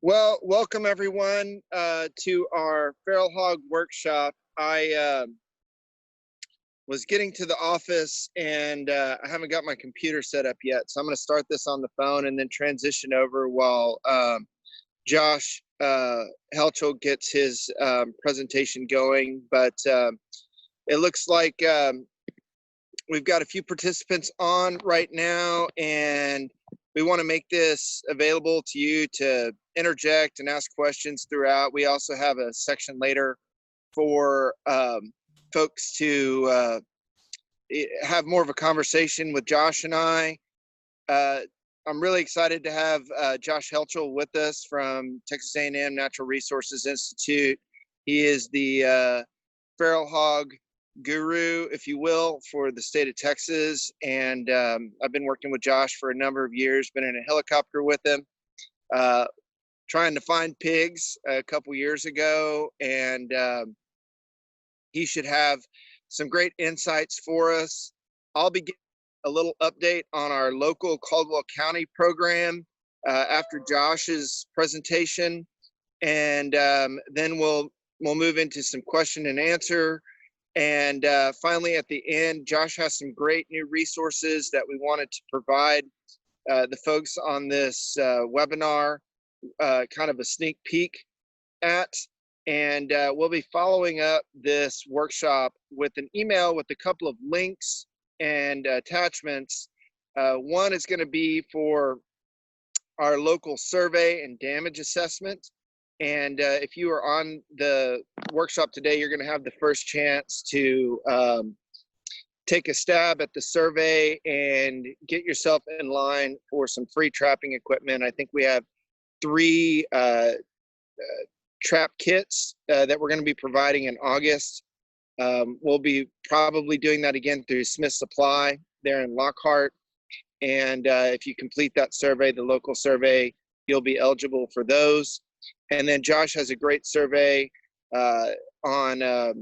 Well, welcome everyone to our feral hog workshop. I was getting to the office and I haven't got my computer set up yet, so I'm going to start this on the phone and then transition over while Josh Helchel gets his presentation going. But it looks like we've got a few participants on right now, and we want to make this available to you to interject and ask questions throughout. We also have a section later for folks to have more of a conversation with Josh and I. I'm really excited to have Josh Helchel with us from Texas A&M Natural Resources Institute. He is the feral hog guru, if you will, for the state of Texas. And I've been working with Josh for a number of years, been in a helicopter with him, trying to find pigs a couple years ago. And he should have some great insights for us. I'll be giving a little update on our local Caldwell County program after Josh's presentation. And then we'll move into some question and answer. And finally, at the end, Josh has some great new resources that we wanted to provide the folks on this webinar, kind of a sneak peek at. And we'll be following up this workshop with an email with a couple of links and attachments. One is going to be for our local survey and damage assessment. And if you are on the workshop today, you're going to have the first chance to take a stab at the survey and get yourself in line for some free trapping equipment. I think we have 3 trap kits that we're going to be providing in August. We'll be probably doing that again through Smith Supply there in Lockhart. And if you complete that survey, the local survey, you'll be eligible for those. And then Josh has a great survey on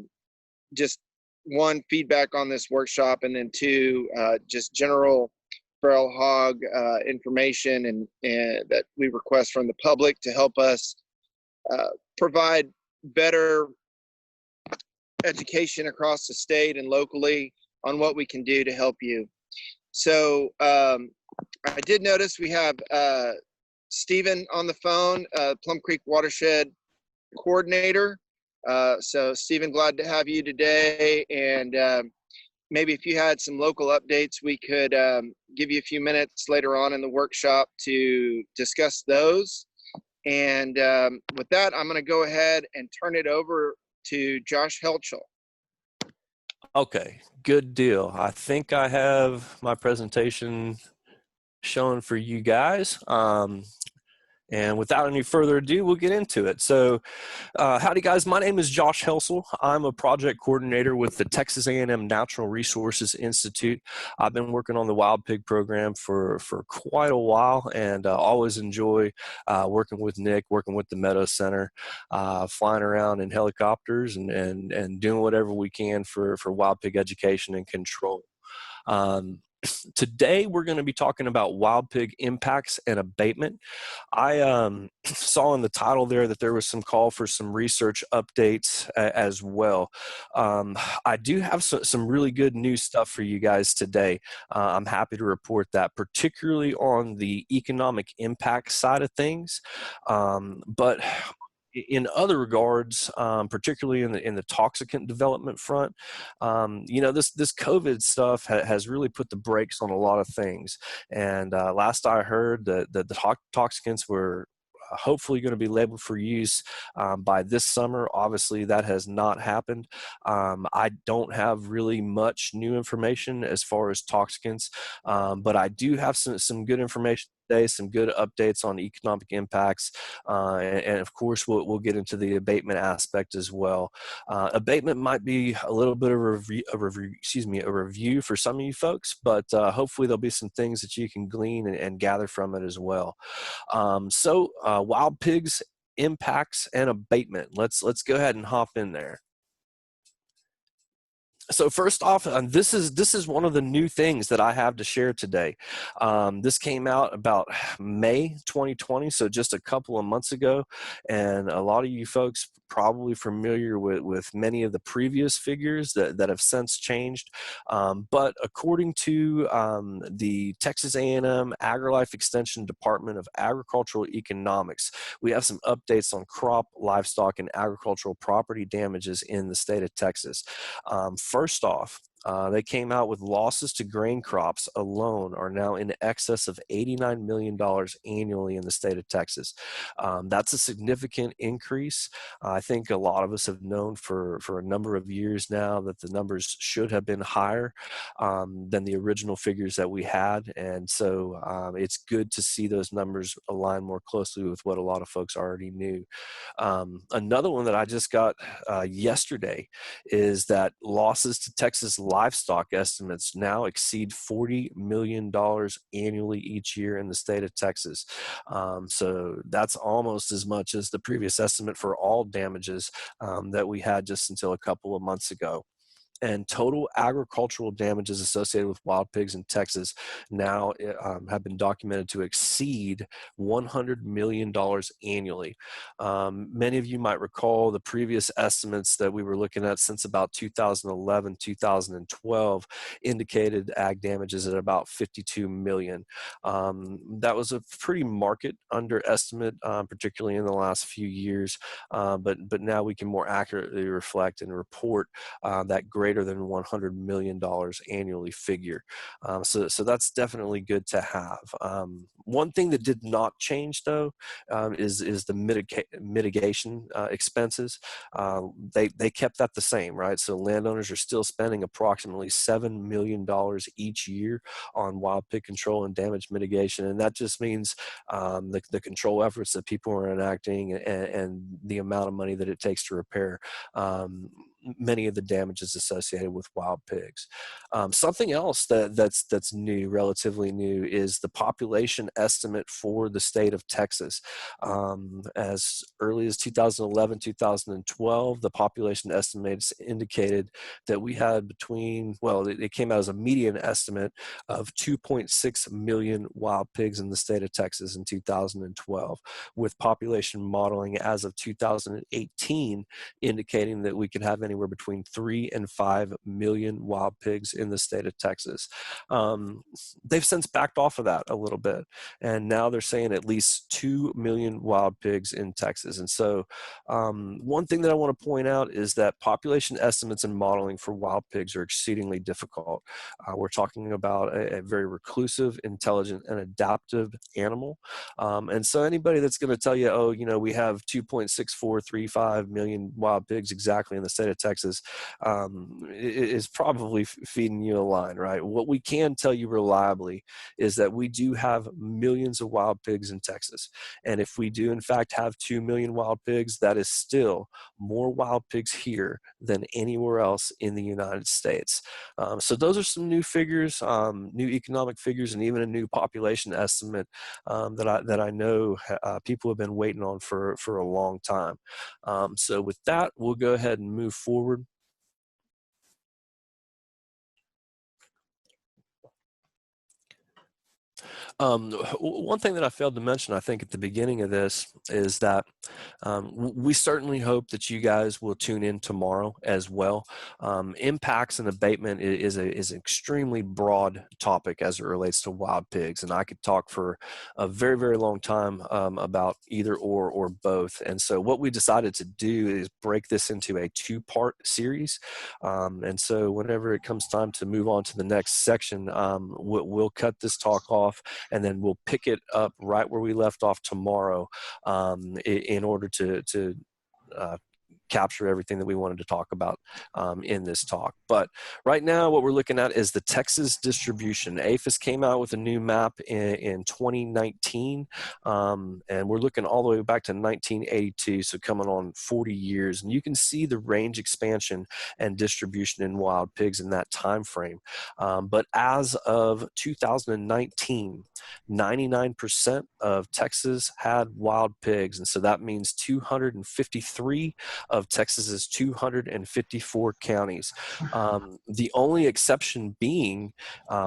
just 1, feedback on this workshop, and then 2, just general feral hog information and that we request from the public to help us provide better education across the state and locally on what we can do to help you. So I did notice we have Stephen on the phone, Plum Creek Watershed coordinator. So Stephen, glad to have you today. And maybe if you had some local updates, we could give you a few minutes later on in the workshop to discuss those. And with that, I'm going to go ahead and turn it over to Josh Helchel. Okay, good deal. I think I have my presentation shown for you guys. And without any further ado, we'll get into it. So howdy guys, my name is Josh Helchel. I'm a project coordinator with the Texas A&M Natural Resources Institute. I've been working on the wild pig program for quite a while, and always enjoy working with Nick, working with the Meadows Center, flying around in helicopters and doing whatever we can for wild pig education and control. Today, we're going to be talking about wild pig impacts and abatement. I saw in the title there that there was some call for some research updates as well. I do have some really good new stuff for you guys today. I'm happy to report that, particularly on the economic impact side of things. But in other regards, particularly in the toxicant development front, this COVID stuff has really put the brakes on a lot of things. And last I heard that the toxicants were hopefully going to be labeled for use by this summer. Obviously, that has not happened. I don't have really much new information as far as toxicants, but I do have some good information today, some good updates on economic impacts, and of course we'll get into the abatement aspect as well. Abatement might be a little bit of a review for some of you folks, but hopefully there'll be some things that you can glean and gather from it as well. So wild pigs, impacts, and abatement. Let's go ahead and hop in there. So first off, this is one of the new things that I have to share today. This came out about May 2020, so just a couple of months ago, and a lot of you folks probably familiar with many of the previous figures that have since changed. But according to the Texas A&M AgriLife Extension Department of Agricultural Economics, we have some updates on crop, livestock, and agricultural property damages in the state of Texas. First off, they came out with losses to grain crops alone are now in excess of $89 million annually in the state of Texas. That's a significant increase. I think a lot of us have known for a number of years now that the numbers should have been higher than the original figures that we had. And so it's good to see those numbers align more closely with what a lot of folks already knew. Another one that I just got yesterday is that losses to Texas livestock estimates now exceed $40 million annually each year in the state of Texas. So that's almost as much as the previous estimate for all damages that we had just until a couple of months ago. And total agricultural damages associated with wild pigs in Texas now have been documented to exceed $100 million annually. Many of you might recall the previous estimates that we were looking at since about 2011, 2012 indicated ag damages at about 52 million. That was a pretty market underestimate, particularly in the last few years, but now we can more accurately reflect and report that greater than $100 million annually figure. So that's definitely good to have. One thing that did not change though is the mitigation expenses. They kept that the same, right? So landowners are still spending approximately $7 million each year on wild pig control and damage mitigation. And that just means the control efforts that people are enacting and the amount of money that it takes to repair many of the damages associated with wild pigs. Something else that's new, relatively new, is the population estimate for the state of Texas. As early as 2011, 2012, the population estimates indicated that we had it came out as a median estimate of 2.6 million wild pigs in the state of Texas in 2012, with population modeling as of 2018 indicating that we could have anywhere between 3 and 5 million wild pigs in the state of Texas. They've since backed off of that a little bit, and now they're saying at least 2 million wild pigs in Texas. And so one thing that I want to point out is that population estimates and modeling for wild pigs are exceedingly difficult. We're talking about a very reclusive, intelligent, and adaptive animal. And so anybody that's going to tell you, oh, we have 2.6435 million wild pigs exactly in the state of Texas, is probably feeding you a line, right? What we can tell you reliably is that we do have millions of wild pigs in Texas. And if we do in fact have 2 million wild pigs, that is still more wild pigs here than anywhere else in the United States. So those are some new figures, new economic figures, and even a new population estimate that I know people have been waiting on for a long time. So with that, we'll go ahead and move forward. One thing that I failed to mention, I think, at the beginning of this is that we certainly hope that you guys will tune in tomorrow as well. Impacts and abatement is an extremely broad topic as it relates to wild pigs, and I could talk for a very, very long time about either or both. And so what we decided to do is break this into a two-part series. And so whenever it comes time to move on to the next section, we'll cut this talk off, and then we'll pick it up right where we left off tomorrow in order to capture everything that we wanted to talk about in this talk. But right now what we're looking at is the Texas distribution. APHIS came out with a new map in 2019, and we're looking all the way back to 1982, so coming on 40 years. And you can see the range expansion and distribution in wild pigs in that time frame. But as of 2019, 99% of Texas had wild pigs, and so that means 253 of Texas's 254 counties. The only exception being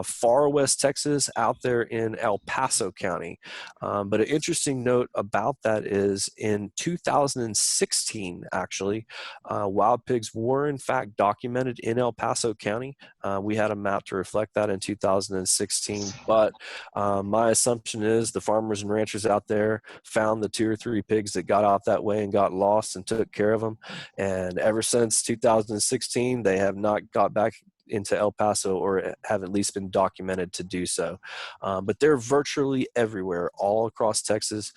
far west Texas out there in El Paso County. But an interesting note about that is in 2016, actually, wild pigs were in fact documented in El Paso County. We had a map to reflect that in 2016, but my assumption is the farmers and ranchers out there found the 2 or 3 pigs that got out that way and got lost and took care of them. And ever since 2016, they have not got back into El Paso, or have at least been documented to do so. But they're virtually everywhere, all across Texas.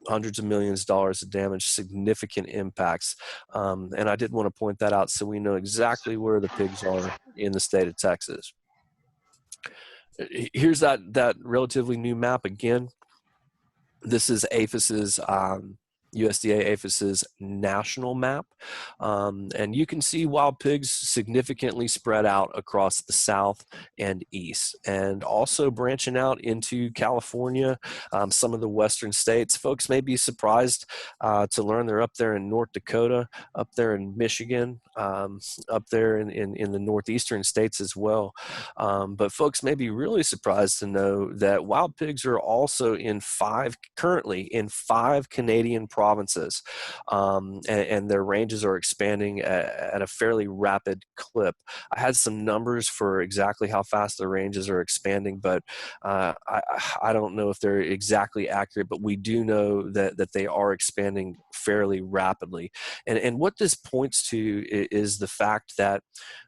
Hundreds of millions of dollars of damage, significant impacts. And I did want to point that out so we know exactly where the pigs are in the state of Texas. Here's that relatively new map again. This is APHIS's USDA APHIS's national map, and you can see wild pigs significantly spread out across the south and east, and also branching out into California, some of the western states. Folks may be surprised to learn they're up there in North Dakota, up there in Michigan, up there in the northeastern states as well. But folks may be really surprised to know that wild pigs are also currently in 5 Canadian provinces, and their ranges are expanding at a fairly rapid clip. I had some numbers for exactly how fast the ranges are expanding, but I don't know if they're exactly accurate, but we do know that they are expanding fairly rapidly. And what this points to is the fact that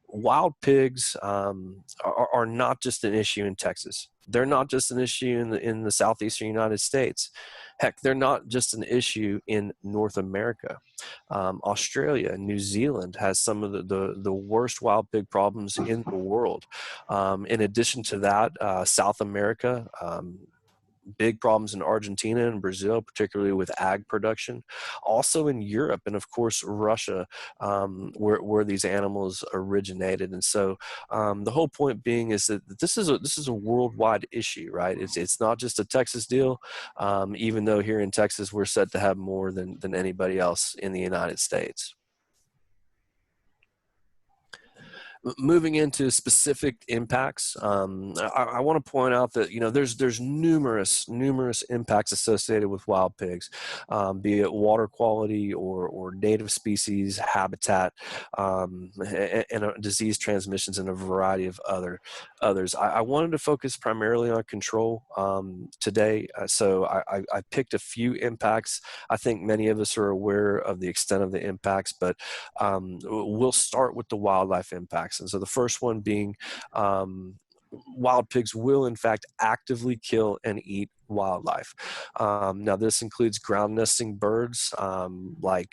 wild pigs are not just an issue in Texas. They're not just an issue in the southeastern United States. Heck, they're not just an issue in North America. Australia and New Zealand has some of the worst wild pig problems in the world. In addition to that, South America, big problems in Argentina and Brazil, particularly with ag production. Also in Europe and of course Russia, where these animals originated. And so the whole point being is that this is a worldwide issue, right? It's not just a Texas deal, even though here in Texas we're said to have more than anybody else in the United States. Moving into specific impacts, I want to point out that there's numerous impacts associated with wild pigs, be it water quality or native species habitat, and disease transmissions and a variety of others. I wanted to focus primarily on control today, so I picked a few impacts. I think many of us are aware of the extent of the impacts, but we'll start with the wildlife impacts. And so the first one being wild pigs will in fact actively kill and eat wildlife. Now this includes ground nesting birds like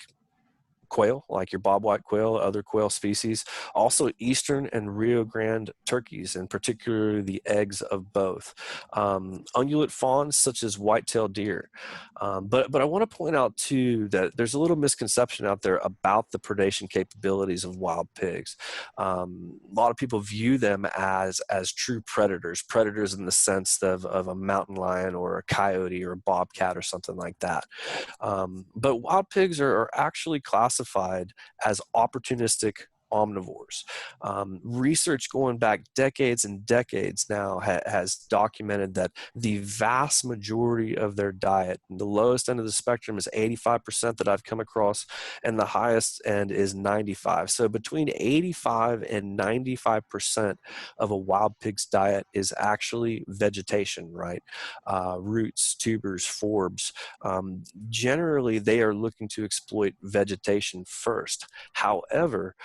quail, like your bobwhite quail, other quail species, also eastern and Rio Grande turkeys, and particularly the eggs of both. Ungulate fawns such as white-tailed deer. But I want to point out too that there's a little misconception out there about the predation capabilities of wild pigs. A lot of people view them as true predators in the sense of a mountain lion or a coyote or a bobcat or something like that. But wild pigs are actually classified as opportunistic omnivores. Research going back decades and decades now has documented that the vast majority of their diet, the lowest end of the spectrum is 85% that I've come across, and the highest end is 95. So between 85 and 95% of a wild pig's diet is actually vegetation, right? Roots, tubers, forbs. Generally, they are looking to exploit vegetation first. However,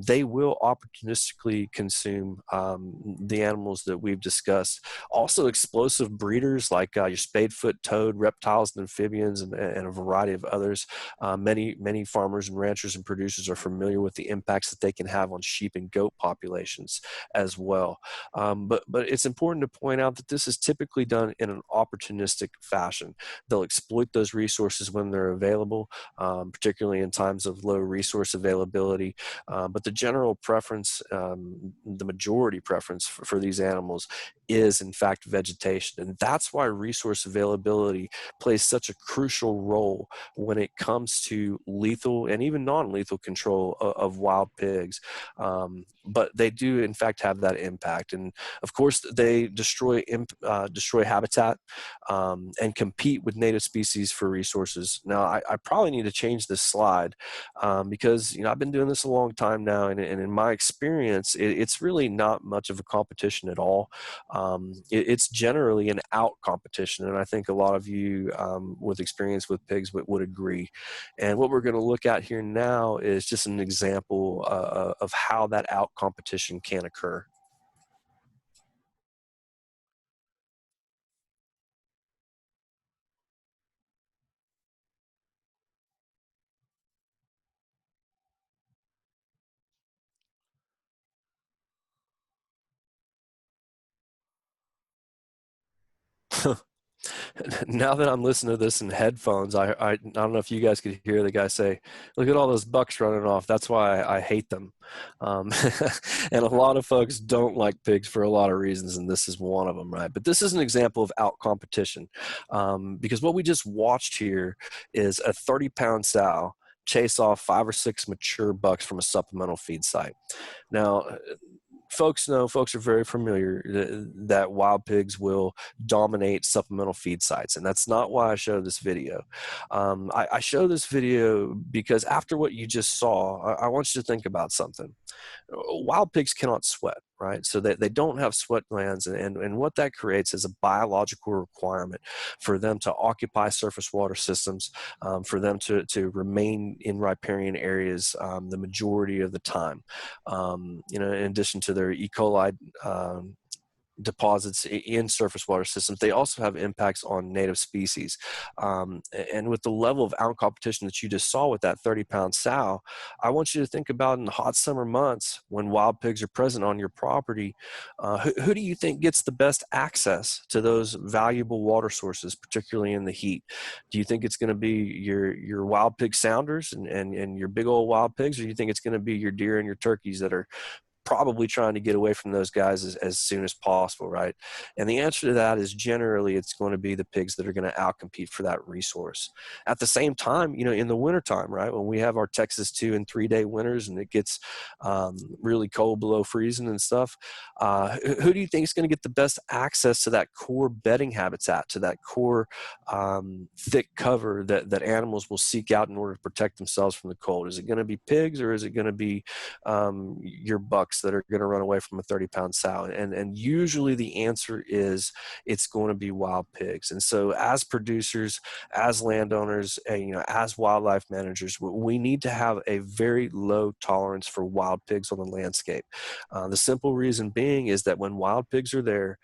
they will opportunistically consume the animals that we've discussed. Also, explosive breeders like your spadefoot toad, reptiles and amphibians, and a variety of others. Many farmers and ranchers and producers are familiar with the impacts that they can have on sheep and goat populations as well. But it's important to point out that this is typically done in an opportunistic fashion. They'll exploit those resources when they're available, particularly in times of low resource availability. But the general preference, the majority preference for these animals is in fact vegetation. And that's why resource availability plays such a crucial role when it comes to lethal and even non-lethal control of wild pigs. But they do in fact have that impact. And of course they destroy habitat and compete with native species for resources. Now I probably need to change this slide because I've been doing this a long time now, and in my experience it's really not much of a competition at all. It's generally an out competition, and I think a lot of you with experience with pigs would agree. And what we're going to look at here now is just an example of how that out competition can occur. Now that I'm listening to this in headphones, I don't know if you guys could hear the guy say, "Look at all those bucks running off. That's why I hate them." Um, and a lot of folks don't like pigs for a lot of reasons, and this is one of them, right? But this is an example of out competition, because what we just watched here is a 30-pound sow chase off 5 or 6 mature bucks from a supplemental feed site. Now, folks are very familiar that wild pigs will dominate supplemental feed sites, and that's not why I show this video. I show this video because after what you just saw, I want you to think about something. Wild pigs cannot sweat, right? So they don't have sweat glands, and what that creates is a biological requirement for them to occupy surface water systems, for them to remain in riparian areas the majority of the time. In addition to their E. coli deposits in surface water systems, they also have impacts on native species. And with the level of out competition that you just saw with that 30-pound sow, I want you to think about in the hot summer months when wild pigs are present on your property, who do you think gets the best access to those valuable water sources, particularly in the heat? Do you think it's going to be your wild pig sounders and your big old wild pigs, or do you think it's going to be your deer and your turkeys that are probably trying to get away from those guys as soon as possible, right? And the answer to that is generally it's going to be the pigs that are going to outcompete for that resource. At the same time, in the wintertime, right, when we have our Texas 2 and 3 day winters and it gets really cold below freezing and stuff, who do you think is going to get the best access to that core bedding habitat, to that core thick cover that animals will seek out in order to protect themselves from the cold? Is it going to be pigs, or is it going to be your bucks that are going to run away from a 30-pound sow? And usually the answer is it's going to be wild pigs. And so as producers, as landowners, as wildlife managers, we need to have a very low tolerance for wild pigs on the landscape. The simple reason being is that when wild pigs are there,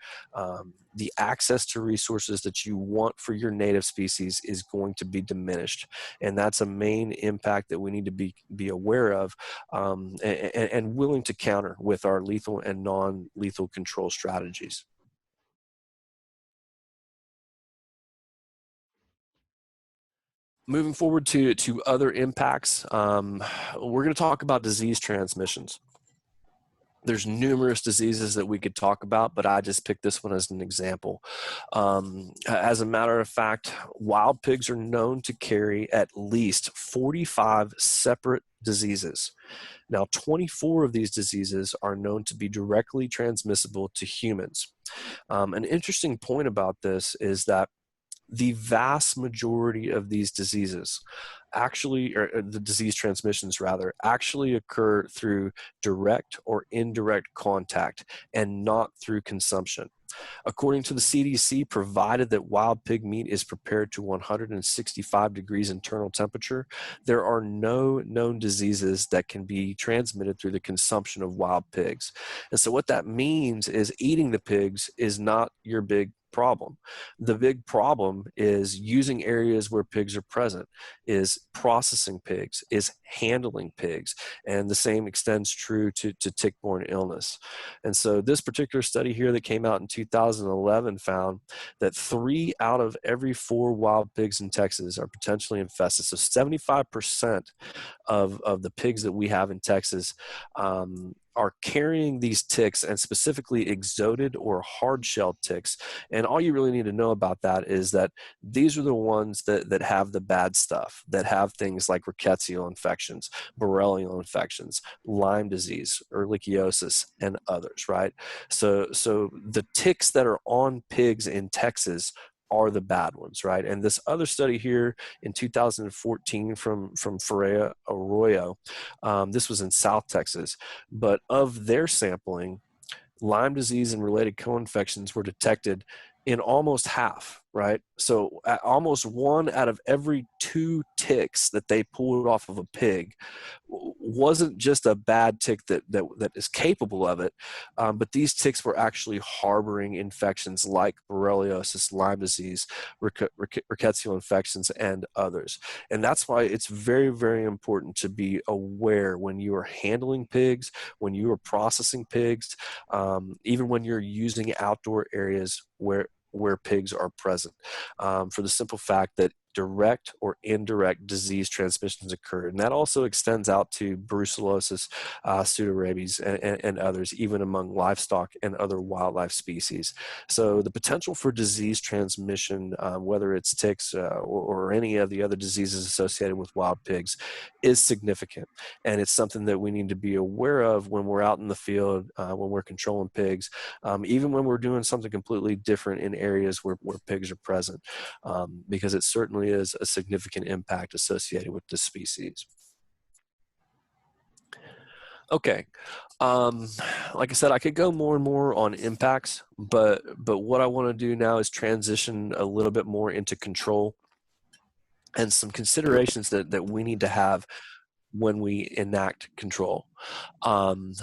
the access to resources that you want for your native species is going to be diminished. And that's a main impact that we need to be aware of, and willing to counter with our lethal and non-lethal control strategies. Moving forward to other impacts, we're going to talk about disease transmissions. There's numerous diseases that we could talk about, but I just picked this one as an example. As a matter of fact, wild pigs are known to carry at least 45 separate diseases. Now, 24 of these diseases are known to be directly transmissible to humans. An interesting point about this is that the vast majority of these diseases or the disease transmissions rather, actually occur through direct or indirect contact and not through consumption. According to the CDC, provided that wild pig meat is prepared to 165 degrees internal temperature, there are no known diseases that can be transmitted through the consumption of wild pigs. And so what that means is eating the pigs is not your big problem. The big problem is using areas where pigs are present, is is processing pigs, is handling pigs, and the same extends true to tick-borne illness. And so this particular study here that came out in 2011 found that 3 out of every 4 wild pigs in Texas are potentially infested. So 75% of the pigs that we have in Texas are carrying these ticks, and specifically exoded or hard-shelled ticks. And all you really need to know about that is that these are the ones that have the bad stuff, that have things like rickettsial infections, borrelial infections, Lyme disease, ehrlichiosis, and others, right? So the ticks that are on pigs in Texas are the bad ones, right? And this other study here in 2014 from Ferreira Arroyo, this was in South Texas, but of their sampling, Lyme disease and related co-infections were detected in almost half, right? So almost 1 out of every 2 ticks that they pulled off of a pig wasn't just a bad tick that is capable of it, but these ticks were actually harboring infections like borreliosis, Lyme disease, rickettsial infections, and others. And that's why it's very, very important to be aware when you are handling pigs, when you are processing pigs, even when you're using outdoor areas where pigs are present, for the simple fact that direct or indirect disease transmissions occur. And that also extends out to brucellosis, pseudorabies, and others, even among livestock and other wildlife species. So the potential for disease transmission, whether it's ticks or any of the other diseases associated with wild pigs, is significant. And it's something that we need to be aware of when we're out in the field, when we're controlling pigs, even when we're doing something completely different in areas where pigs are present, because it certainly is a significant impact associated with this species. Okay, like I said, I could go more and more on impacts, but what I want to do now is transition a little bit more into control and some considerations that we need to have when we enact control. Hold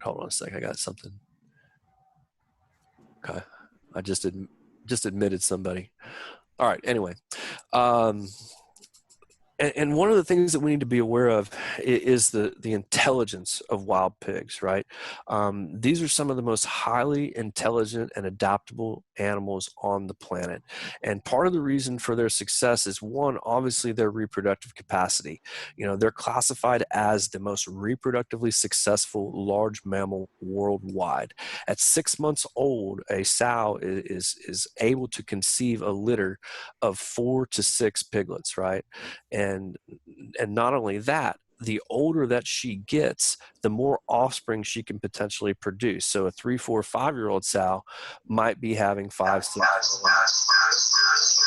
on a sec, I got something. Okay, I just admitted somebody. All right, anyway. And one of the things that we need to be aware of is the intelligence of wild pigs, right? These are some of the most highly intelligent and adaptable animals on the planet. And part of the reason for their success is, one, obviously their reproductive capacity. You know, they're classified as the most reproductively successful large mammal worldwide. At 6 months old, a sow is able to conceive a litter of 4 to 6 piglets, right? And not only that, the older that she gets, the more offspring she can potentially produce. So a 3, 4, 5-year-old sow might be having 5, 6,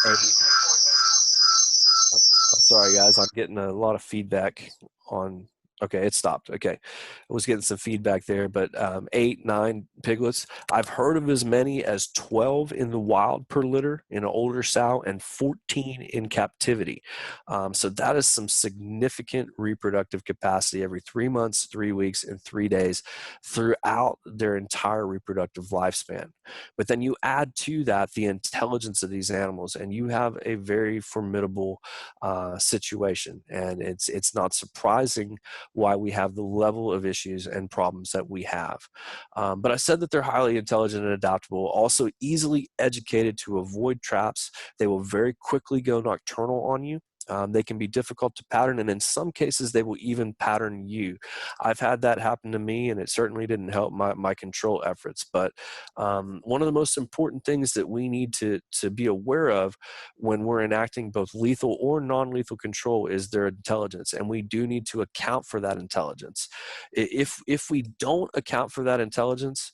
8. I'm sorry, guys. I'm getting a lot of feedback on. Okay, it stopped. Okay, I was getting some feedback there, but 8, 9 piglets. I've heard of as many as 12 in the wild per litter in an older sow, and 14 in captivity. So that is some significant reproductive capacity every 3 months, 3 weeks, and 3 days throughout their entire reproductive lifespan. But then you add to that the intelligence of these animals, and you have a very formidable situation. And it's not surprising why we have the level of issues and problems that we have. But I said that they're highly intelligent and adaptable, also easily educated to avoid traps. They will very quickly go nocturnal on you. They can be difficult to pattern, and in some cases, they will even pattern you. I've had that happen to me, and it certainly didn't help my control efforts. But one of the most important things that we need to be aware of when we're enacting both lethal or non-lethal control is their intelligence, and we do need to account for that intelligence. If we don't account for that intelligence,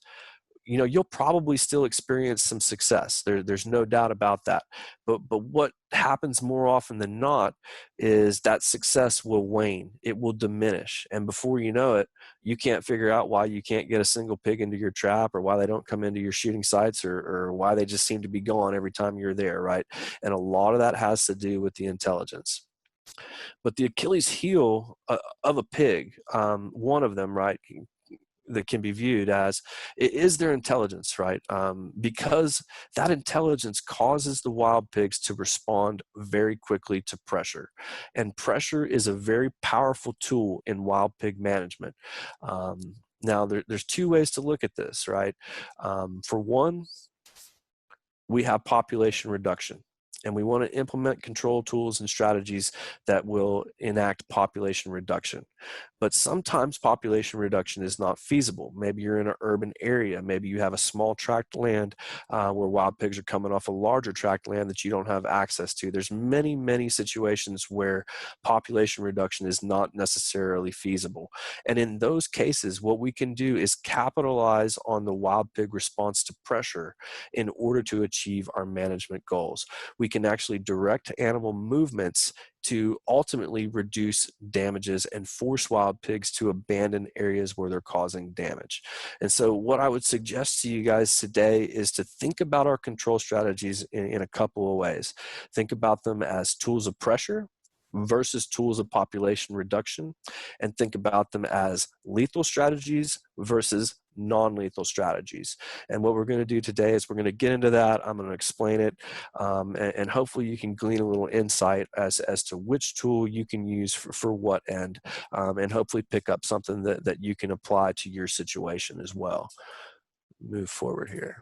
you know, you'll probably still experience some success. There's no doubt about that. But what happens more often than not is that success will wane. It will diminish. And before you know it, you can't figure out why you can't get a single pig into your trap, or why they don't come into your shooting sites, or why they just seem to be gone every time you're there, right? And a lot of that has to do with the intelligence. But the Achilles heel of a pig, one of them, right, that can be viewed as is their intelligence, right? Because that intelligence causes the wild pigs to respond very quickly to pressure. And pressure is a very powerful tool in wild pig management. Now, there's two ways to look at this, right? For one, we have population reduction, and we want to implement control tools and strategies that will enact population reduction. But sometimes population reduction is not feasible. Maybe you're in an urban area. Maybe you have a small tract land where wild pigs are coming off a larger tract land that you don't have access to. There's many, many situations where population reduction is not necessarily feasible. And in those cases, what we can do is capitalize on the wild pig response to pressure in order to achieve our management goals. We can actually direct animal movements to ultimately reduce damages and force wild pigs to abandon areas where they're causing damage. And so what I would suggest to you guys today is to think about our control strategies in a couple of ways. Think about them as tools of pressure versus tools of population reduction, and think about them as lethal strategies versus non-lethal strategies. And what we're going to do today is we're going to get into that. I'm going to explain it, and hopefully you can glean a little insight as to which tool you can use for what end, and hopefully pick up something that you can apply to your situation as well. Move forward here.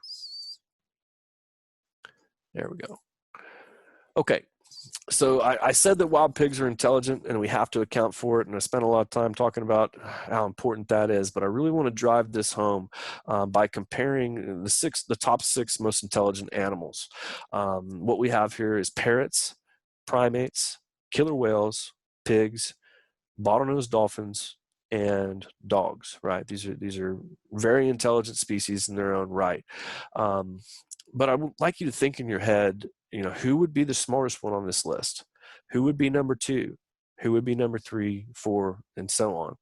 There we go. Okay. So I said that wild pigs are intelligent and we have to account for it, and I spent a lot of time talking about how important that is, but I really want to drive this home by comparing the top 6 most intelligent animals. What we have here is parrots, primates, killer whales, pigs, bottlenose dolphins, and dogs, right? These are very intelligent species in their own right. But I would like you to think in your head, who would be the smartest one on this list? Who would be number 2? Who would be number 3, 4, and so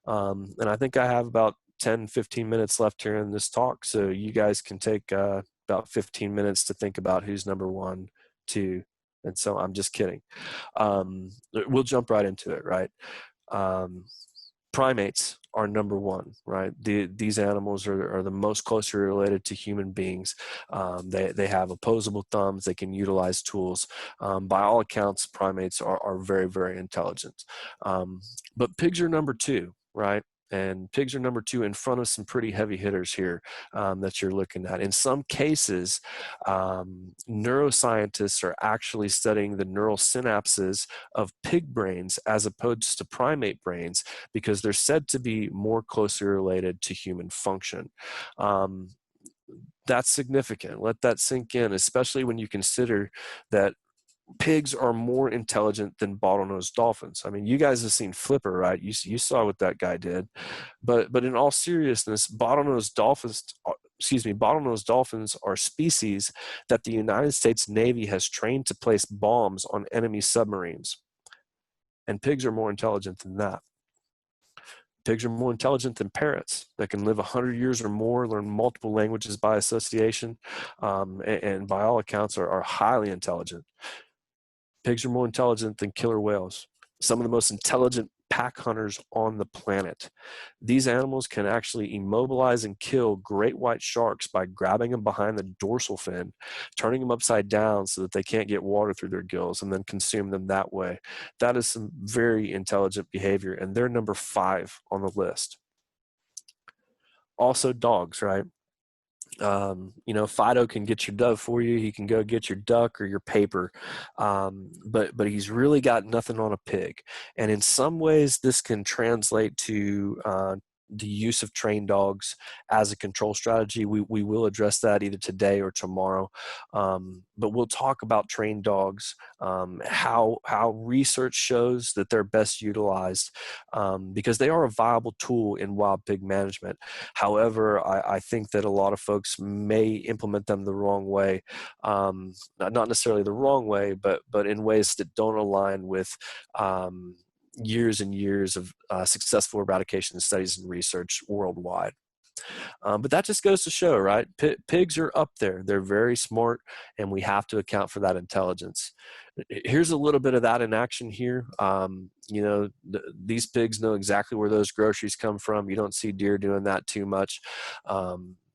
on? And I think I have about 10, 15 minutes left here in this talk, so you guys can take about 15 minutes to think about who's number 1, 2, and so I'm just kidding. We'll jump right into it, right? Primates are number 1, right? These animals are the most closely related to human beings. They have opposable thumbs. They can utilize tools. By all accounts, primates are very, very intelligent. But pigs are number 2, right? And pigs are number 2 in front of some pretty heavy hitters here that you're looking at. In some cases, neuroscientists are actually studying the neural synapses of pig brains as opposed to primate brains because they're said to be more closely related to human function. That's significant. Let that sink in, especially when you consider that pigs are more intelligent than bottlenose dolphins. I mean, you guys have seen Flipper, right? You saw what that guy did. But in all seriousness, bottlenose dolphins are species that the United States Navy has trained to place bombs on enemy submarines. And pigs are more intelligent than that. Pigs are more intelligent than parrots that can live 100 years or more, learn multiple languages by association, and by all accounts are highly intelligent. Pigs are more intelligent than killer whales, some of the most intelligent pack hunters on the planet. These animals can actually immobilize and kill great white sharks by grabbing them behind the dorsal fin, turning them upside down so that they can't get water through their gills, and then consume them that way. That is some very intelligent behavior, and they're number 5 on the list. Also dogs, right? Fido can get your dove for you. He can go get your duck or your paper, but he's really got nothing on a pig. And in some ways, this can translate to the use of trained dogs as a control strategy. We will address that either today or tomorrow, but we'll talk about trained dogs, how research shows that they're best utilized, because they are a viable tool in wild pig management. However, I think that a lot of folks may implement them the wrong way, not necessarily the wrong way, but in ways that don't align with years and years of successful eradication studies and research worldwide. But that just goes to show, right? Pigs are up there. They're very smart, and we have to account for that intelligence. Here's a little bit of that in action here. You know, these pigs know exactly where those groceries come from. You don't see deer doing that too much.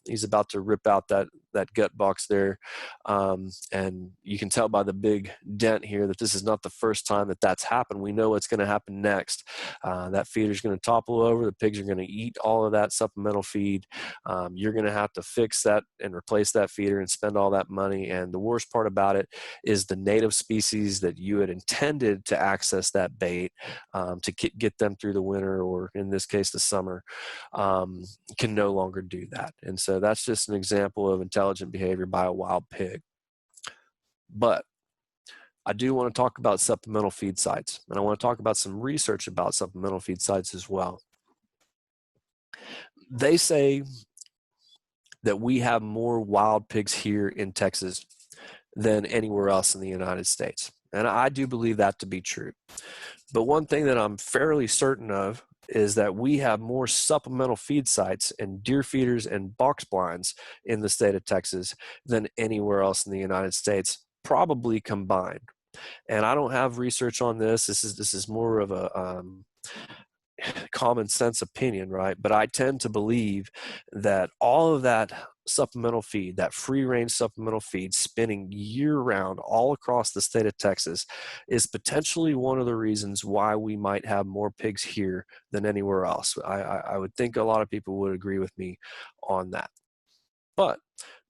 He's about to rip out that gut box there. And you can tell by the big dent here that this is not the first time that that's happened. We know what's going to happen next. That feeder's going to topple over. The pigs are going to eat all of that supplemental feed. You're going to have to fix that and replace that feeder and spend all that money. And the worst part about it is the native species that you had intended to access that bait to get them through the winter, or in this case, the summer, can no longer do that. And so that's just an example of intelligent behavior by a wild pig. But I do want to talk about supplemental feed sites, and I want to talk about some research about supplemental feed sites as well. They say that we have more wild pigs here in Texas than anywhere else in the United States. And I do believe that to be true. But one thing that I'm fairly certain of is that we have more supplemental feed sites and deer feeders and box blinds in the state of Texas than anywhere else in the United States, probably combined. And I don't have research on this. This is more of a common sense opinion, right? But I tend to believe that all of that supplemental feed, that free range supplemental feed spinning year round all across the state of Texas, is potentially one of the reasons why we might have more pigs here than anywhere else. I would think a lot of people would agree with me on that. But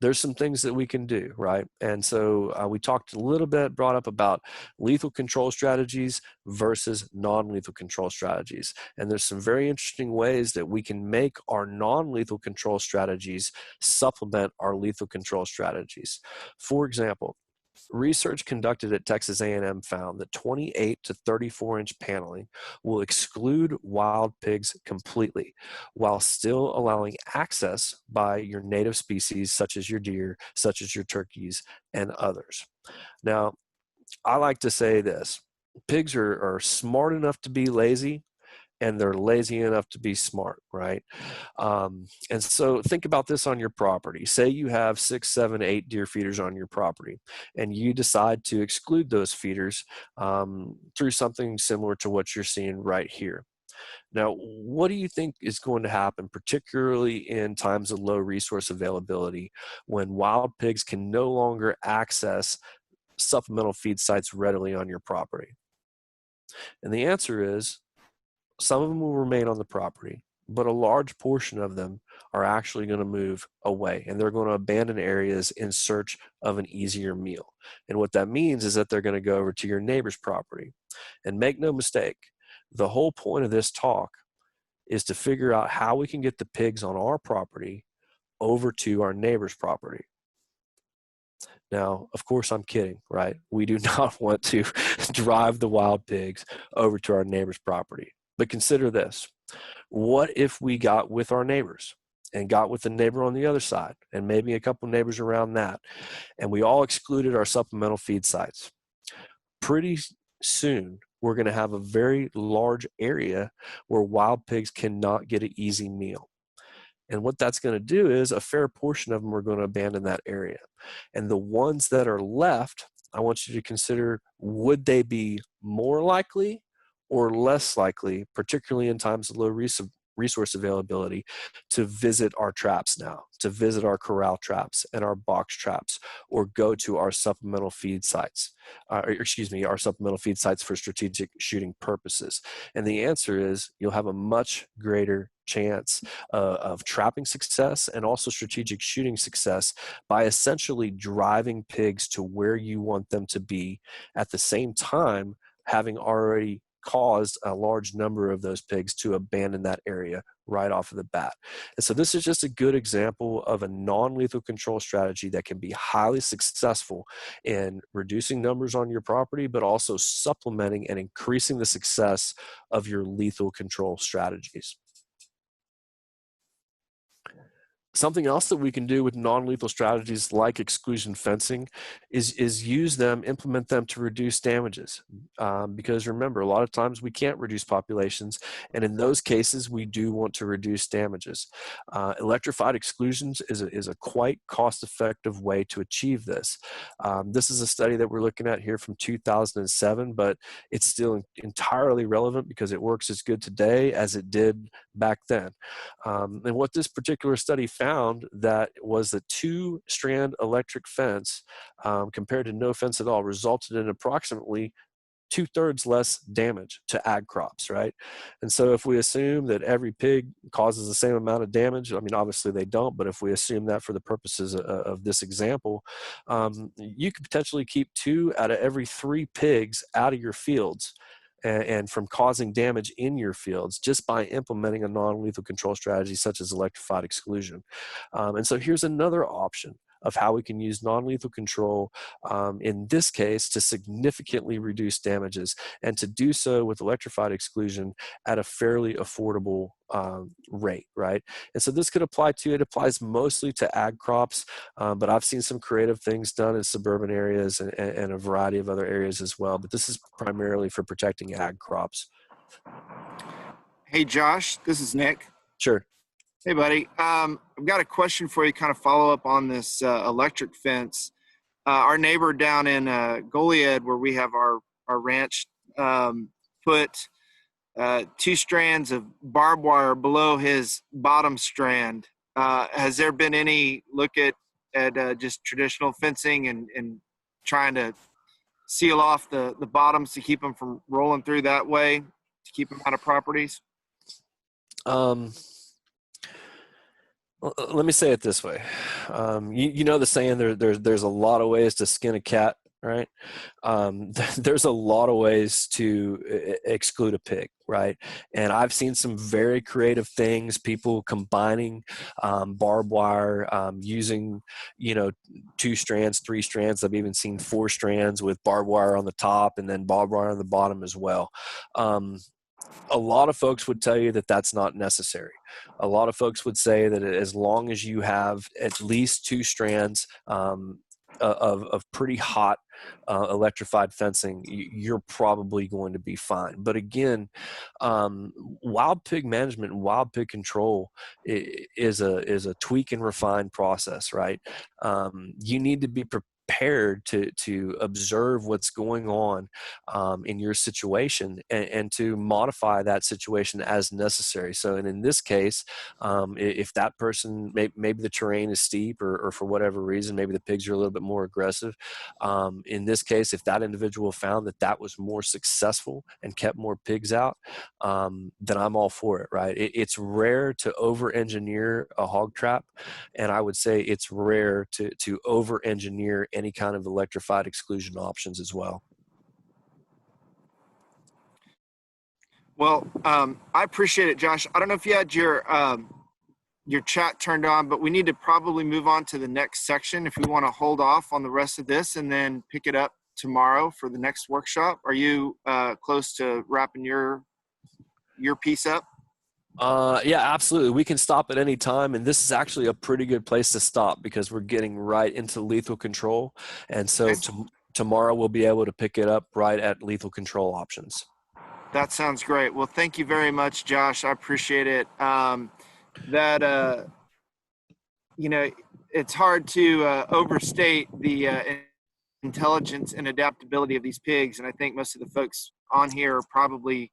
there's some things that we can do, right? And so we talked a little bit, brought up about lethal control strategies versus non-lethal control strategies. And there's some very interesting ways that we can make our non-lethal control strategies supplement our lethal control strategies. For example, research conducted at Texas A&M found that 28 to 34 inch paneling will exclude wild pigs completely, while still allowing access by your native species, such as your deer, such as your turkeys, and others. Now, I like to say this: pigs are smart enough to be lazy, and they're lazy enough to be smart, right? And so think about this on your property. Say you have 6, 7, 8 deer feeders on your property, and you decide to exclude those feeders through something similar to what you're seeing right here. Now, what do you think is going to happen, particularly in times of low resource availability, when wild pigs can no longer access supplemental feed sites readily on your property? And the answer is, some of them will remain on the property, but a large portion of them are actually going to move away, and they're going to abandon areas in search of an easier meal. And what that means is that they're going to go over to your neighbor's property. And make no mistake, the whole point of this talk is to figure out how we can get the pigs on our property over to our neighbor's property. Now, of course, I'm kidding, right? We do not want to drive the wild pigs over to our neighbor's property. But consider this: what if we got with our neighbors and got with the neighbor on the other side and maybe a couple neighbors around that, and we all excluded our supplemental feed sites? Pretty soon, we're going to have a very large area where wild pigs cannot get an easy meal. And what that's going to do is a fair portion of them are going to abandon that area. And the ones that are left, I want you to consider, would they be more likely or less likely, particularly in times of low resource availability, to visit our traps now, to visit our corral traps and our box traps, or go to our supplemental feed sites, our supplemental feed sites for strategic shooting purposes? And the answer is, you'll have a much greater chance of trapping success and also strategic shooting success by essentially driving pigs to where you want them to be, at the same time having already caused a large number of those pigs to abandon that area right off of the bat. And so this is just a good example of a non-lethal control strategy that can be highly successful in reducing numbers on your property, but also supplementing and increasing the success of your lethal control strategies. Something else that we can do with non-lethal strategies like exclusion fencing is implement them to reduce damages. Because remember, a lot of times we can't reduce populations, and in those cases, we do want to reduce damages. Electrified exclusions is a quite cost-effective way to achieve this. This is a study that we're looking at here from 2007, but it's still entirely relevant because it works as good today as it did back then. And what this particular study found that was the 2-strand electric fence compared to no fence at all resulted in approximately 2/3 less damage to ag crops, right? And so if we assume that every pig causes the same amount of damage, I mean, obviously they don't, but if we assume that for the purposes of this example, you could potentially keep 2 out of every 3 pigs out of your fields and from causing damage in your fields just by implementing a non-lethal control strategy such as electrified exclusion. And so here's another option of how we can use non-lethal control, in this case, to significantly reduce damages, and to do so with electrified exclusion at a fairly affordable rate, right? And so this could apply to, it applies mostly to ag crops, but I've seen some creative things done in suburban areas and a variety of other areas as well, but this is primarily for protecting ag crops. Hey, Josh, this is Nick. Sure. Hey, buddy. I've got a question for you, kind of follow up on this electric fence. Our neighbor down in Goliad, where we have our ranch, put 2 strands of barbed wire below his bottom strand. Has there been any look at just traditional fencing and trying to seal off the bottoms to keep them from rolling through that way, to keep them out of properties? Let me say it this way. You know the saying, there's a lot of ways to skin a cat, right? There's a lot of ways to exclude a pig, right? And I've seen some very creative things, people combining barbed wire, using, 2 strands, 3 strands. I've even seen 4 strands with barbed wire on the top and then barbed wire on the bottom as well. A lot of folks would tell you that that's not necessary. A lot of folks would say that as long as you have at least 2 strands of pretty hot electrified fencing, you're probably going to be fine. But again, wild pig management and wild pig control is a tweak and refine process, right? You need to be prepared to observe what's going on in your situation and to modify that situation as necessary. So, and in this case, if that person, maybe the terrain is steep or for whatever reason, maybe the pigs are a little bit more aggressive. In this case, if that individual found that that was more successful and kept more pigs out, then I'm all for it, right? It's rare to over-engineer a hog trap, and I would say it's rare to over-engineer any kind of electrified exclusion options as well. Well, I appreciate it, Josh. I don't know if you had your chat turned on, but we need to probably move on to the next section if we want to hold off on the rest of this and then pick it up tomorrow for the next workshop. Are you close to wrapping your piece up? Yeah, absolutely. We can stop at any time, and this is actually a pretty good place to stop because we're getting right into lethal control. And so Okay. Tomorrow we'll be able to pick it up right at lethal control options. That sounds great. Well, thank you very much, Josh. I appreciate it. It's hard to overstate the intelligence and adaptability of these pigs, and I think most of the folks on here probably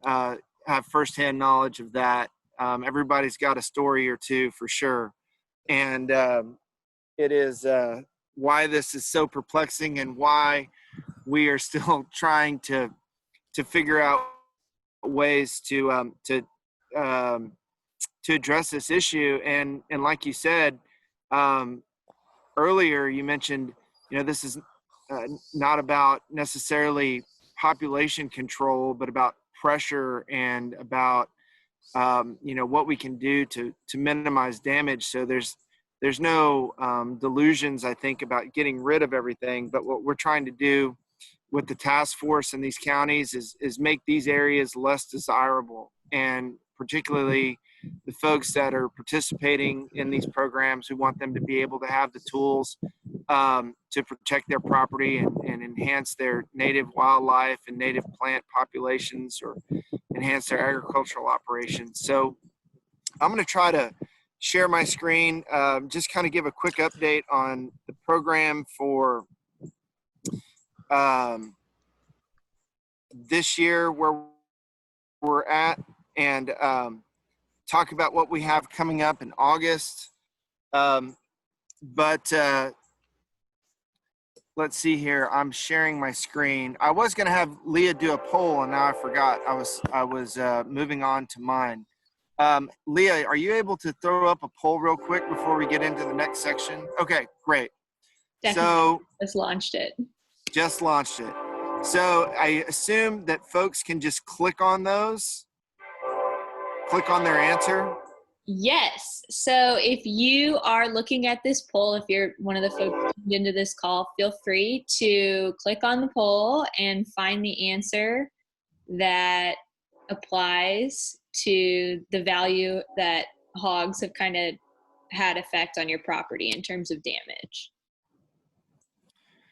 have firsthand knowledge of that. Everybody's got a story or two for sure, and it is why this is so perplexing and why we are still trying to figure out ways to address this issue. And like you said earlier, you mentioned, this is not about necessarily population control, but about pressure and about what we can do to minimize damage. So there's no delusions, I think, about getting rid of everything, but what we're trying to do with the task force in these counties is make these areas less desirable, and particularly the folks that are participating in these programs. We want them to be able to have the tools to protect their property and enhance their native wildlife and native plant populations, or enhance their agricultural operations. So I'm going to try to share my screen, just kind of give a quick update on the program for this year, where we're at, and talk about what we have coming up in August. But let's see here. I'm sharing my screen. I was going to have Leah do a poll, and now I forgot. I was moving on to mine. Leah, are you able to throw up a poll real quick before we get into the next section? Okay, great. Definitely. So just launched it. Just launched it. So I assume that folks can just click on those, click on their answer. Yes. So if you are looking at this poll, if you're one of the folks tuned into this call, feel free to click on the poll and find the answer that applies to the value that hogs have kind of had effect on your property in terms of damage.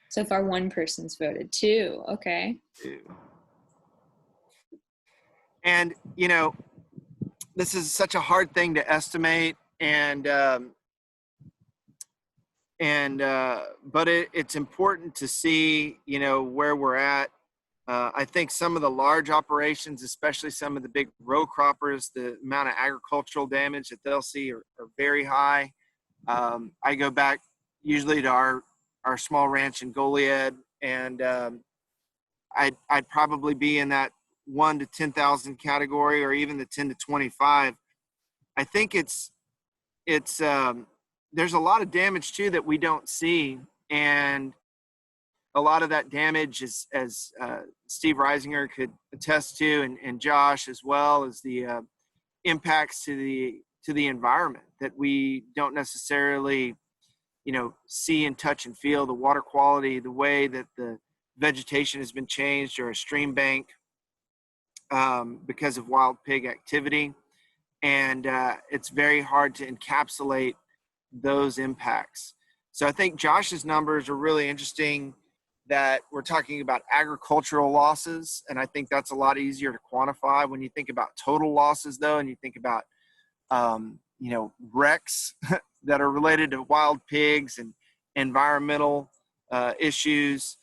So far, one person's voted. Two. Okay. And, you know, this is such a hard thing to estimate, but it's important to see, you know, where we're at. I think some of the large operations, especially some of the big row croppers, the amount of agricultural damage that they'll see are very high. I go back usually to our small ranch in Goliad, and I'd probably be in that 1 to 10,000 category, or even the 10 to 25. I think there's a lot of damage too that we don't see, and a lot of that damage is, as Steve Reisinger could attest to, and Josh, as well as the impacts to the environment that we don't necessarily, you know, see and touch and feel. The water quality, the way that the vegetation has been changed, or a stream bank, because of wild pig activity, and it's very hard to encapsulate those impacts. So I think Josh's numbers are really interesting, that we're talking about agricultural losses, and I think that's a lot easier to quantify. When you think about total losses, though, and you think about you know, wrecks that are related to wild pigs and environmental issues,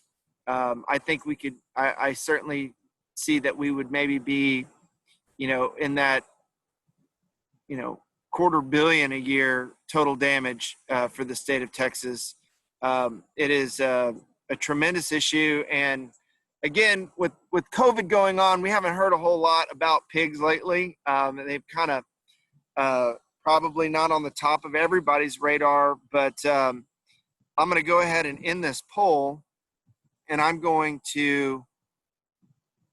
I think we could, I certainly see that we would maybe be, you know, in that, you know, $250 million a year total damage for the state of Texas. It is a tremendous issue. And again, with COVID going on, we haven't heard a whole lot about pigs lately. They've kind of probably not on the top of everybody's radar, but I'm going to go ahead and end this poll, and I'm going to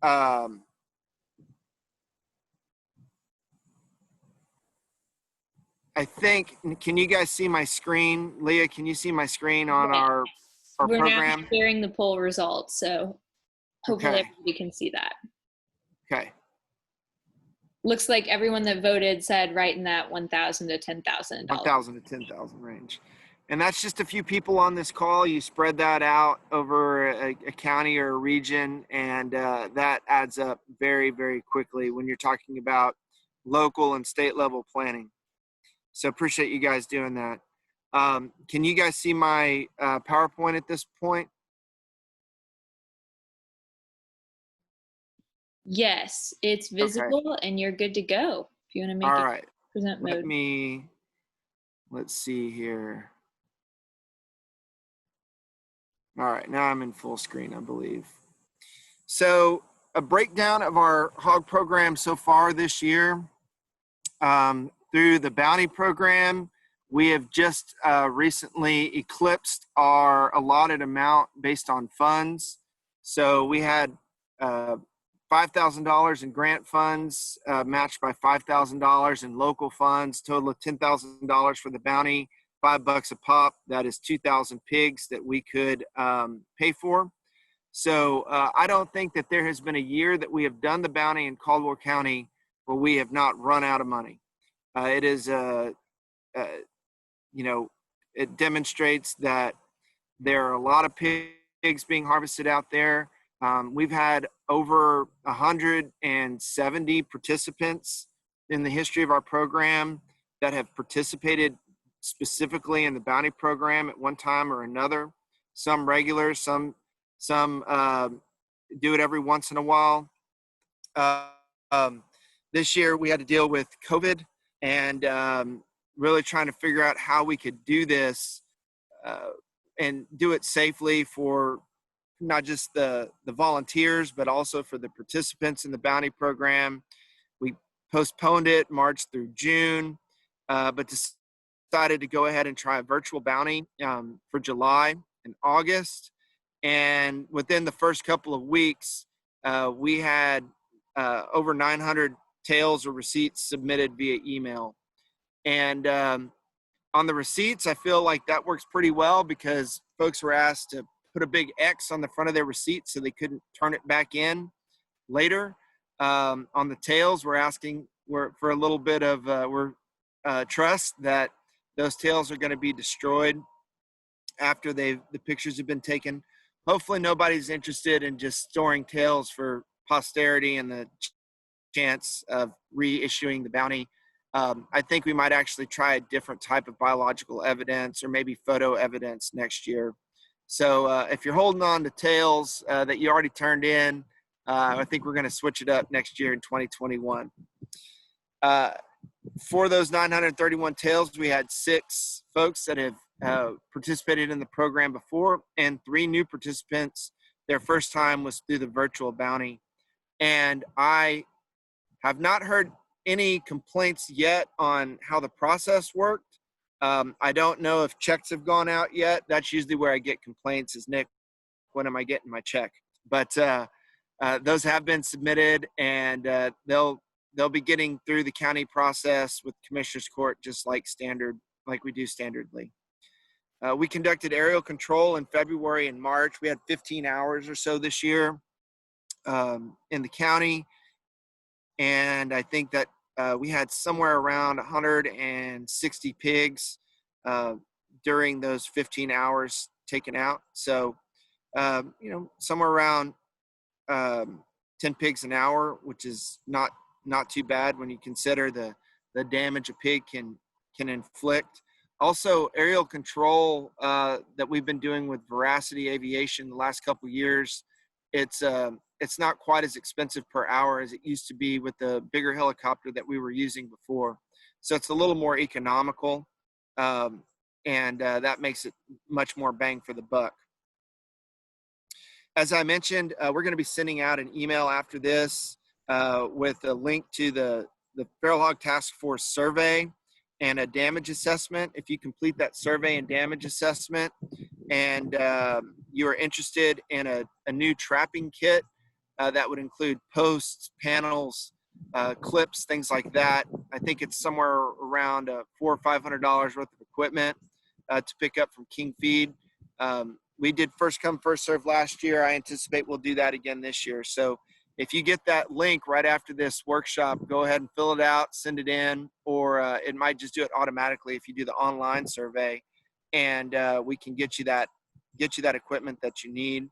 I think, can you guys see my screen? Leah, can you see my screen on our We're program? now sharing the poll results, so hopefully Okay. everybody can see that. Okay. Looks like everyone that voted said right in that $1,000 to $10,000. 1,000 to 10,000 range. And that's just a few people on this call. You spread that out over a county or a region, and that adds up very, very quickly when you're talking about local and state level planning. So appreciate you guys doing that. Can you guys see my PowerPoint at this point? Yes, it's visible, okay, and you're good to go. If you want to make All it right. present mode. Let's see here. All right, now I'm in full screen, I believe. So a breakdown of our hog program so far this year. Through the bounty program, we have just recently eclipsed our allotted amount based on funds. So we had $5,000 in grant funds, matched by $5,000 in local funds, total of $10,000 for the bounty, $5 a pop. That is 2,000 pigs that we could pay for. So I don't think that there has been a year that we have done the bounty in Caldwell County where we have not run out of money. It is, you know, it demonstrates that there are a lot of pigs being harvested out there. We've had over 170 participants in the history of our program that have participated specifically in the bounty program at one time or another. Some regular, some do it every once in a while. This year we had to deal with COVID and really trying to figure out how we could do this and do it safely for not just the volunteers, but also for the participants in the bounty program. We postponed it March through June, but decided to go ahead and try a virtual bounty for July and August. And within the first couple of weeks, we had over 900 tails or receipts submitted via email. And on the receipts, I feel like that works pretty well because folks were asked to put a big X on the front of their receipt so they couldn't turn it back in later. On the tails, we're asking for a little bit of trust that those tails are going to be destroyed after the pictures have been taken. Hopefully nobody's interested in just storing tails for posterity and the chance of reissuing the bounty. I think we might actually try a different type of biological evidence or maybe photo evidence next year. So if you're holding on to tails that you already turned in, I think we're going to switch it up next year in 2021. For those 931 tails, we had 6 folks that have participated in the program before and 3 new participants. Their first time was through the virtual bounty. And I have not heard any complaints yet on how the process worked. I don't know if checks have gone out yet. That's usually where I get complaints is, Nick, when am I getting my check? But those have been submitted, and they'll be getting through the county process with Commissioner's Court just like we do standardly. We conducted aerial control in February and March. We had 15 hours or so this year in the county. And I think that we had somewhere around 160 pigs during those 15 hours taken out. So, somewhere around 10 pigs an hour, which is not too bad when you consider the damage a pig can inflict. Also, aerial control that we've been doing with Veracity Aviation the last couple of years, it's not quite as expensive per hour as it used to be with the bigger helicopter that we were using before. So it's a little more economical, and that makes it much more bang for the buck. As I mentioned, we're going to be sending out an email after this with a link to the Feral Hog Task Force survey and a damage assessment. If you complete that survey and damage assessment and you are interested in a new trapping kit that would include posts, panels, clips, things like that, I think it's somewhere around $400 or $500 worth of equipment to pick up from King Feed. We did first come, first serve last year. I anticipate we'll do that again this year. So if you get that link right after this workshop, go ahead and fill it out, send it in, or it might just do it automatically if you do the online survey, and we can get you that equipment that you need.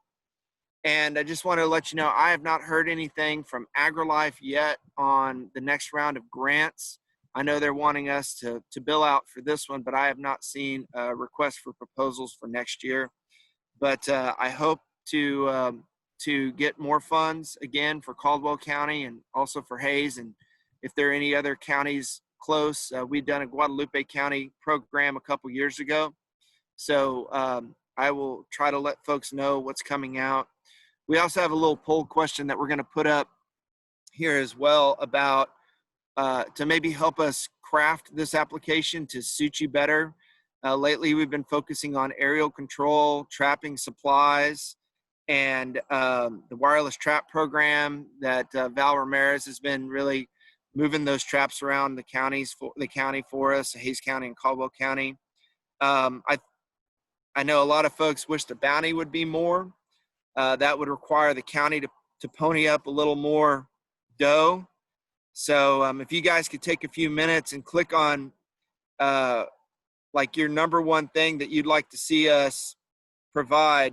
And I just want to let you know, I have not heard anything from AgriLife yet on the next round of grants. I know they're wanting us to bill out for this one, but I have not seen a request for proposals for next year. But I hope to get more funds again for Caldwell County and also for Hays. And if there are any other counties close, we've done a Guadalupe County program a couple years ago. So I will try to let folks know what's coming out. We also have a little poll question that we're going to put up here as well about to maybe help us craft this application to suit you better. Lately, we've been focusing on aerial control, trapping supplies, and the wireless trap program that Val Ramirez has been really moving those traps around the county for us, Hays County and Caldwell County. I know a lot of folks wish the bounty would be more. That would require the county to pony up a little more dough. So if you guys could take a few minutes and click on like your number one thing that you'd like to see us provide,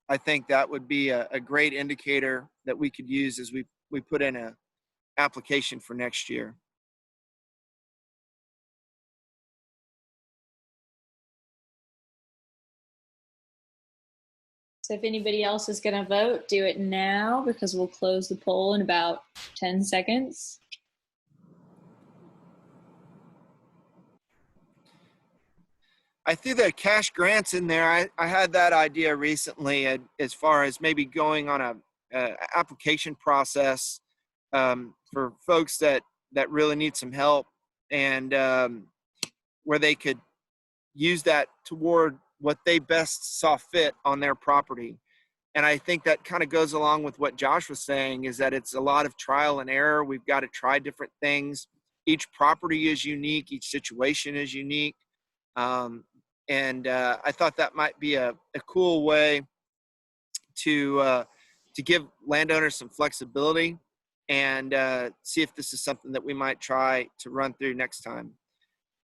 I think that would be a great indicator that we could use as we put in a application for next year. So if anybody else is going to vote, do it now because we'll close the poll in about 10 seconds. I threw the cash grants in there. I had that idea recently as far as maybe going on a application process for folks that really need some help, and where they could use that toward what they best saw fit on their property. And I think that kind of goes along with what Josh was saying, is that it's a lot of trial and error. We've got to try different things. Each property is unique. Each situation is unique. And I thought that might be a cool way to give landowners some flexibility, and see if this is something that we might try to run through next time.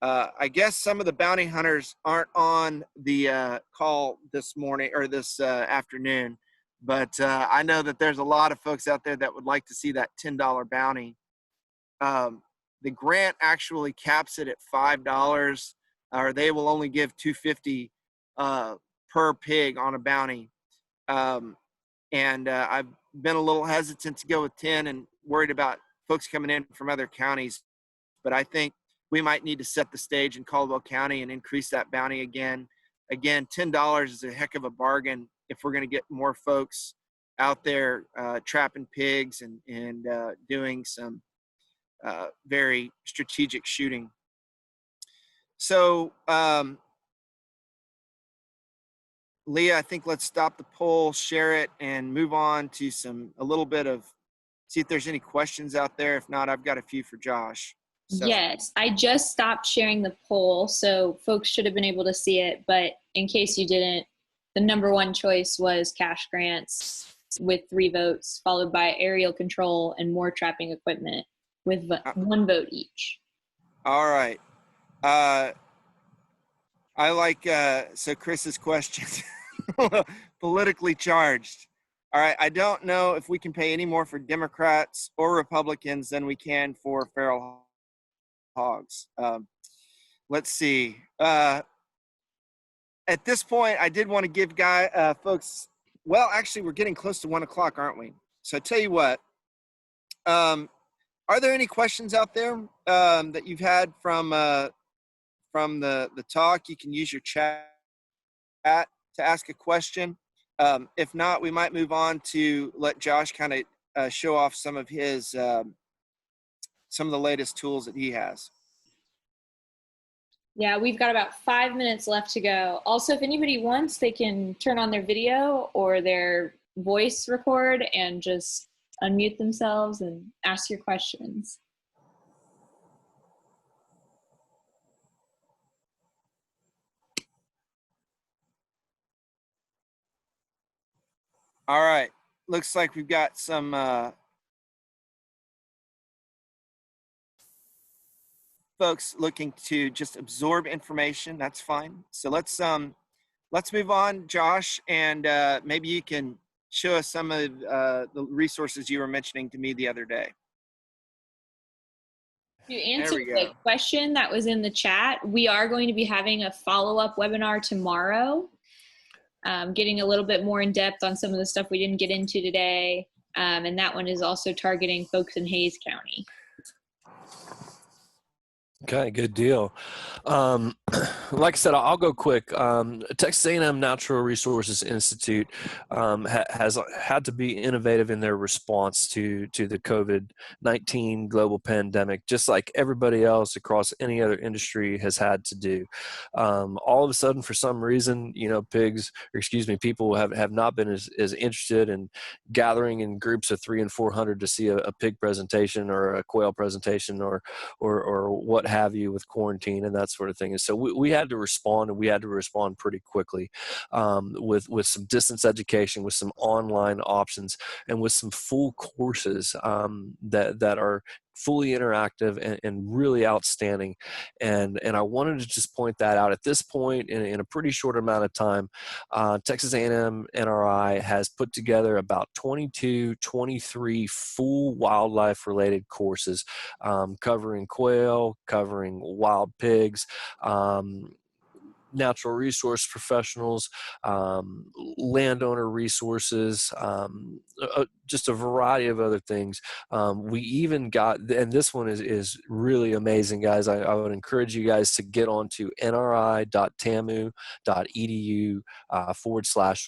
I guess some of the bounty hunters aren't on the call this morning or this afternoon, but I know that there's a lot of folks out there that would like to see that $10 bounty. The grant actually caps it at $5, or they will only give $250 per pig on a bounty. And I've been a little hesitant to go with 10 and worried about folks coming in from other counties, but I think we might need to set the stage in Caldwell County and increase that bounty again. Again, $10 is a heck of a bargain if we're going to get more folks out there trapping pigs and doing some very strategic shooting. So, Leah, I think let's stop the poll, share it, and move on to a little bit of, see if there's any questions out there. If not, I've got a few for Josh. So. Yes, I just stopped sharing the poll, so folks should have been able to see it. But in case you didn't, the number one choice was cash grants with 3 votes, followed by aerial control and more trapping equipment with 1 vote each. All right. I like, so Chris's question, politically charged. All right. I don't know if we can pay any more for Democrats or Republicans than we can for feral hogs. Let's see. At this point, I did want to give folks, well, actually, we're getting close to 1 o'clock, aren't we? So I tell you what, are there any questions out there that you've had from the talk? You can use your chat to ask a question. If not, we might move on to let Josh kind of show off some of his some of the latest tools that he has. Yeah, we've got about 5 minutes left to go. Also, if anybody wants, they can turn on their video or their voice record and just unmute themselves and ask your questions. All right. Looks like we've got some folks looking to just absorb information. That's fine. So let's move on, Josh, and maybe you can show us some of the resources you were mentioning to me the other day. To answer the question that was in the chat, we are going to be having a follow-up webinar tomorrow, getting a little bit more in depth on some of the stuff we didn't get into today. And that one is also targeting folks in Hayes County. Okay, good deal. Like I said, I'll go quick. Texas A&M Natural Resources Institute has had to be innovative in their response to the COVID-19 global pandemic, just like everybody else across any other industry has had to do. All of a sudden, for some reason, people have not been as interested in gathering in groups of 300 and 400 to see a pig presentation or a quail presentation or what have you with quarantine and that sort of thing. And so we had to respond, and we had to respond pretty quickly with some distance education, with some online options, and with some full courses that are fully interactive and really outstanding. And I wanted to just point that out. At this point, in a pretty short amount of time, Texas A&M NRI has put together about 22, 23 full wildlife related courses, covering quail, covering wild pigs, natural resource professionals, landowner resources, just a variety of other things. We even got, and this one is really amazing, guys. I would encourage you guys to get onto nri.tamu.edu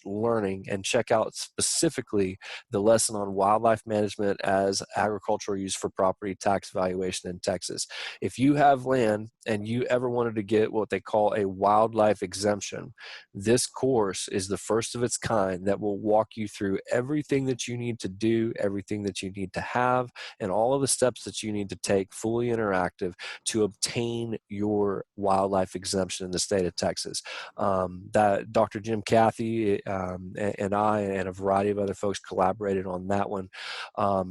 /learning and check out specifically the lesson on wildlife management as agricultural use for property tax valuation in Texas. If you have land and you ever wanted to get what they call a wildlife exemption, this course is the first of its kind that will walk you through everything that you need to do, everything that you need to have, and all of the steps that you need to take, fully interactive, to obtain your wildlife exemption in the state of Texas. That Dr. Jim Cathy and I and a variety of other folks collaborated on that one.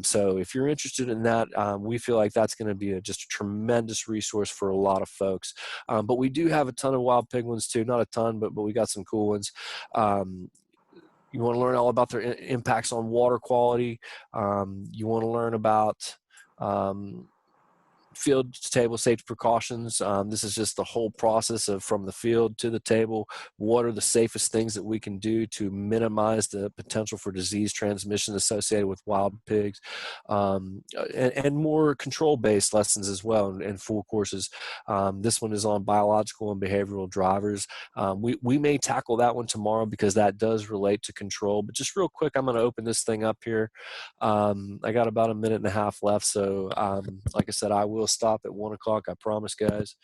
So if you're interested in that, we feel like that's going to be just a tremendous resource for a lot of folks. But we do have a ton of wild pig ones too. Not a ton, but we got some cool ones. You want to learn all about their impacts on water quality. You want to learn about field to table safety precautions. This is just the whole process of from the field to the table. What are the safest things that we can do to minimize the potential for disease transmission associated with wild pigs, and more control-based lessons as well, and full courses. This one is on biological and behavioral drivers. We may tackle that one tomorrow because that does relate to control. But just real quick, I'm going to open this thing up here. I got about a minute and a half left, so like I said, I will stop at 1 o'clock. I promise, guys,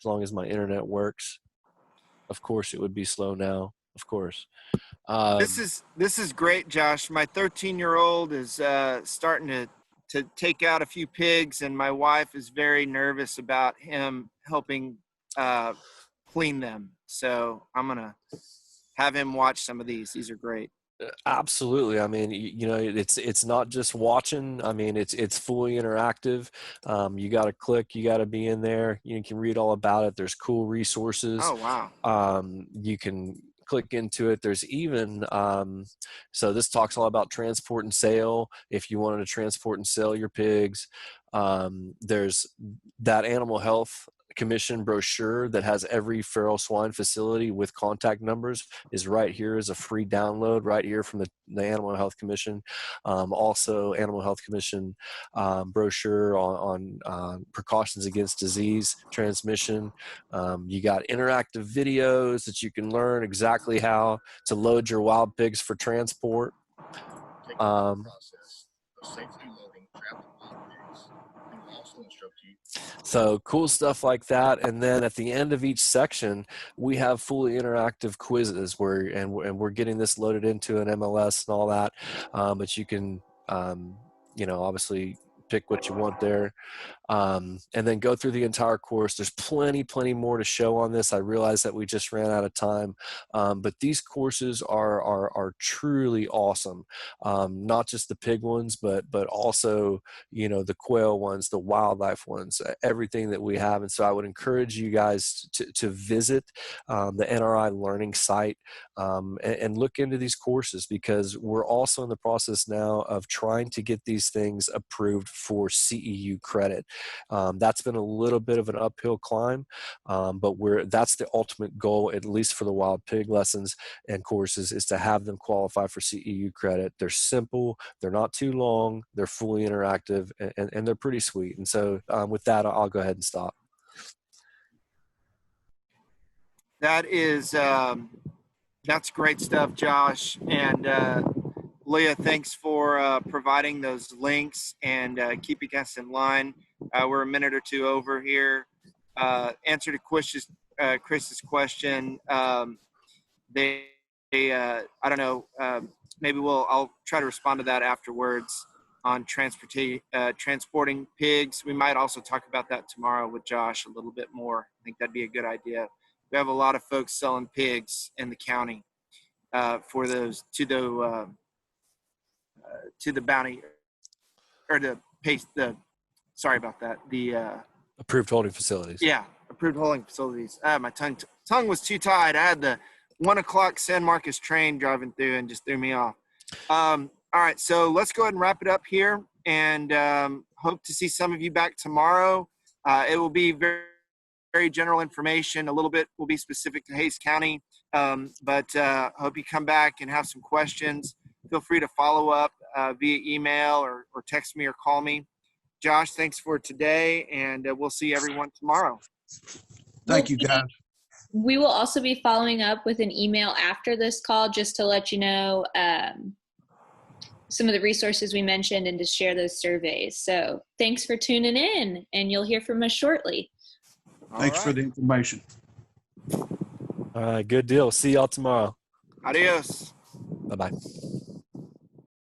as long as my internet works. Of course, it would be slow now. Of course. This is great, Josh. My 13-year-old is starting to take out a few pigs, and my wife is very nervous about him helping clean them. So I'm gonna have him watch some of these. These are great. Absolutely. I mean, you know, it's not just watching. I mean, it's fully interactive. You got to click. You got to be in there. You can read all about it. There's cool resources. Oh, wow. You can click into it. There's even so this talks all about transport and sale. If you wanted to transport and sell your pigs, there's that animal health commission brochure that has every feral swine facility with contact numbers is right here as a free download right here from the Animal Health Commission. Also Animal Health Commission brochure on precautions against disease transmission. You got interactive videos that you can learn exactly how to load your wild pigs for transport. Process of safely loading trapped wild pigs, and will also instruct you. So cool stuff like that. And then at the end of each section, we have fully interactive quizzes and we're getting this loaded into an MLS and all that. But you can, obviously pick what you want there. And then go through the entire course. There's plenty more to show on this. I realize that we just ran out of time, but these courses are truly awesome. Not just the pig ones, but also, the quail ones, the wildlife ones, everything that we have. And so I would encourage you guys to visit the NRI learning site and look into these courses, because we're also in the process now of trying to get these things approved for CEU credit. That's been a little bit of an uphill climb, but that's the ultimate goal, at least for the wild pig lessons and courses, is to have them qualify for CEU credit. They're simple, they're not too long, they're fully interactive, and they're pretty sweet. And so with that, I'll go ahead and stop. That is that's great stuff, Josh. And Leah, thanks for providing those links and keeping us in line. We're a minute or two over here. Answer to Chris's question. I don't know, maybe I'll try to respond to that afterwards on transporting pigs. We might also talk about that tomorrow with Josh a little bit more. I think that'd be a good idea. We have a lot of folks selling pigs in the county for those to the bounty or the sorry about that. The Approved holding facilities. yeah, approved holding facilities. My tongue was too tied. I had the 1 o'clock San Marcos train driving through and just threw me off. All right, so let's go ahead and wrap it up here, and hope to see some of you back tomorrow. It will be very, very general information. A little bit will be specific to Hays County, but hope you come back and have some questions. Feel free to follow up via email or text me or call me. Josh, thanks for today, and we'll see everyone tomorrow. Thank you, guys. We will also be following up with an email after this call just to let you know some of the resources we mentioned and to share those surveys. So thanks for tuning in, and you'll hear from us shortly. Thanks for the information. All right, good deal. See y'all tomorrow. Adios. Bye-bye.